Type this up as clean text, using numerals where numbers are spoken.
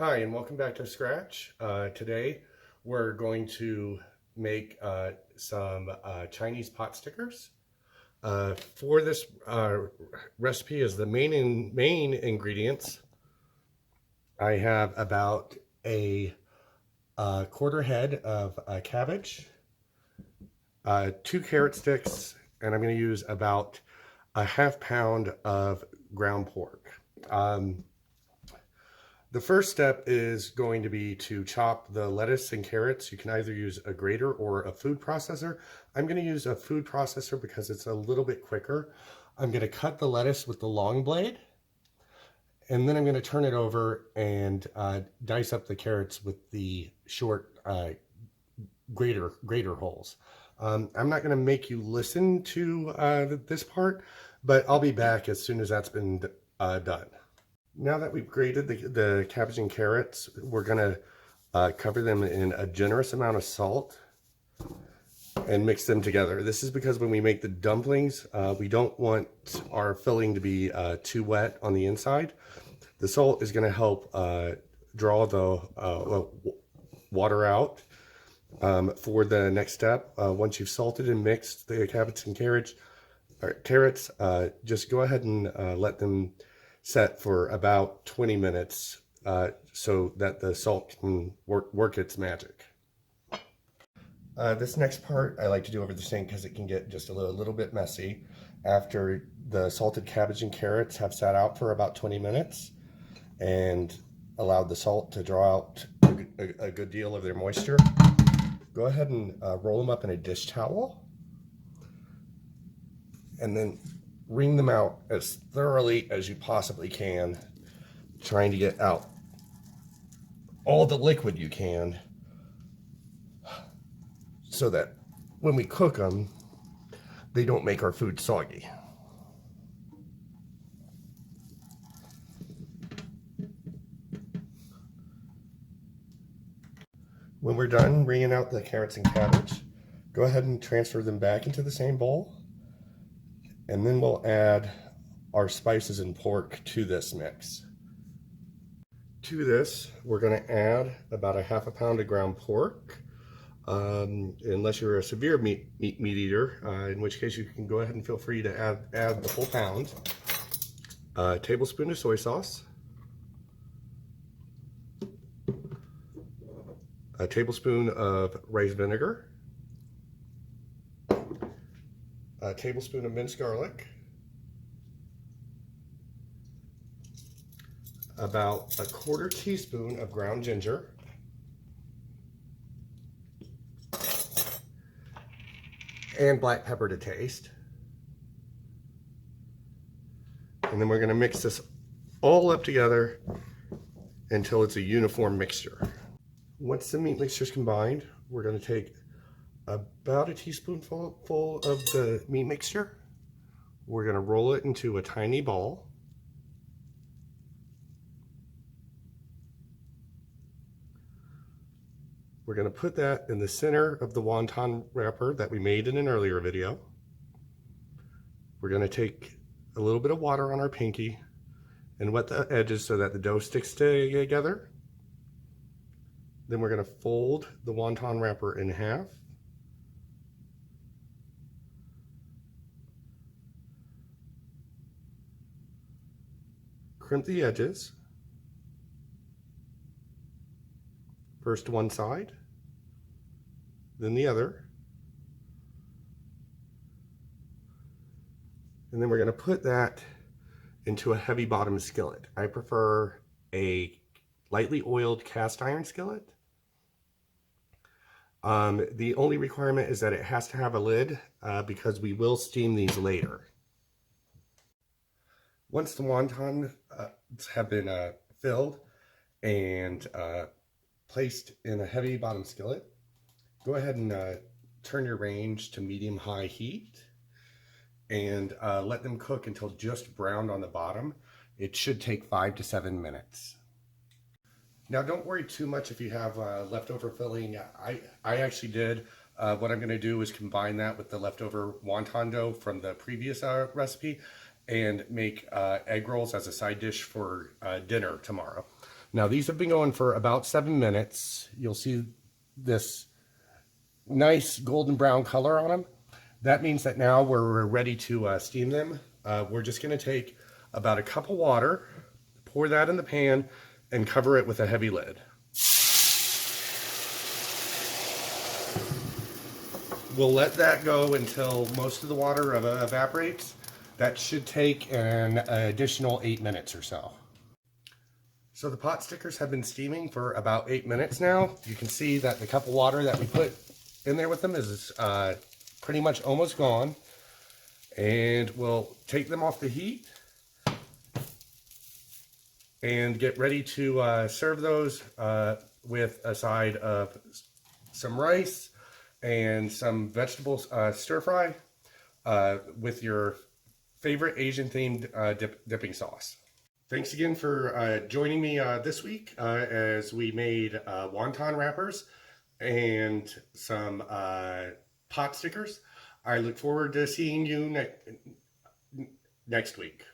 Hi, and welcome back to Scratch. Today we're going to make some Chinese pot stickers. For this recipe as the main ingredients, I have about a quarter head of cabbage, 2 carrot sticks, and I'm going to use about a ½ pound of ground pork. The first step is going to be to chop the lettuce and carrots. You can either use a grater or a food processor. I'm going to use a food processor because it's a little bit quicker. I'm going to cut the lettuce with the long blade, and then I'm going to turn it over and dice up the carrots with the short grater holes. I'm not going to make you listen to this part, but I'll be back as soon as that's been done. Now that we've grated the cabbage and carrots, we're going to cover them in a generous amount of salt and mix them together. This is because when we make the dumplings, we don't want our filling to be too wet on the inside. The salt is going to help draw the water out for the next step. Once you've salted and mixed the cabbage and carrots, just go ahead and let them set for about 20 minutes so that the salt can work its magic. This next part I like to do over the sink because it can get just a little bit messy. After the salted cabbage and carrots have sat out for about 20 minutes and allowed the salt to draw out a good deal of their moisture, go ahead and roll them up in a dish towel and then wring them out as thoroughly as you possibly can, trying to get out all the liquid you can so that when we cook them, they don't make our food soggy. When we're done wringing out the carrots and cabbage, go ahead and transfer them back into the same bowl. And then we'll add our spices and pork to this mix. To this, we're going to add about a ½ pound of ground pork. Unless you're a severe meat eater, in which case you can go ahead and feel free to add the full pound. A tablespoon of soy sauce. A tablespoon of rice vinegar. A tablespoon of minced garlic, about a quarter teaspoon of ground ginger, and black pepper to taste. And then we're going to mix this all up together until it's a uniform mixture. Once the meat mixture is combined, we're going to take about a teaspoonful of the meat mixture. We're going to roll it into a tiny ball. We're going to put that in the center of the wonton wrapper that we made in an earlier video. We're going to take a little bit of water on our pinky and wet the edges so that the dough sticks together. Then we're going to fold the wonton wrapper in half. Crimp the edges. First one side, then the other. And then we're going to put that into a heavy bottom skillet. I prefer a lightly oiled cast iron skillet. The only requirement is that it has to have a lid because we will steam these later. Once the wontons have been filled and placed in a heavy bottom skillet, go ahead and turn your range to medium-high heat and let them cook until just browned on the bottom. It should take 5 to 7 minutes. Now don't worry too much if you have leftover filling. I actually did. What I'm going to do is combine that with the leftover wonton dough from the previous recipe and make egg rolls as a side dish for dinner tomorrow. Now these have been going for about 7 minutes. You'll see this nice golden brown color on them. That means that now we're ready to steam them. We're just going to take about a cup of water, pour that in the pan, and cover it with a heavy lid. We'll let that go until most of the water evaporates. That should take an additional 8 minutes or so. So the pot stickers have been steaming for about 8 minutes now. You can see that the cup of water that we put in there with them is pretty much almost gone. And we'll take them off the heat and get ready to serve those with a side of some rice and some vegetables stir fry with your favorite Asian themed dipping sauce. Thanks again for joining me this week as we made wonton wrappers and some pot stickers. I look forward to seeing you next week.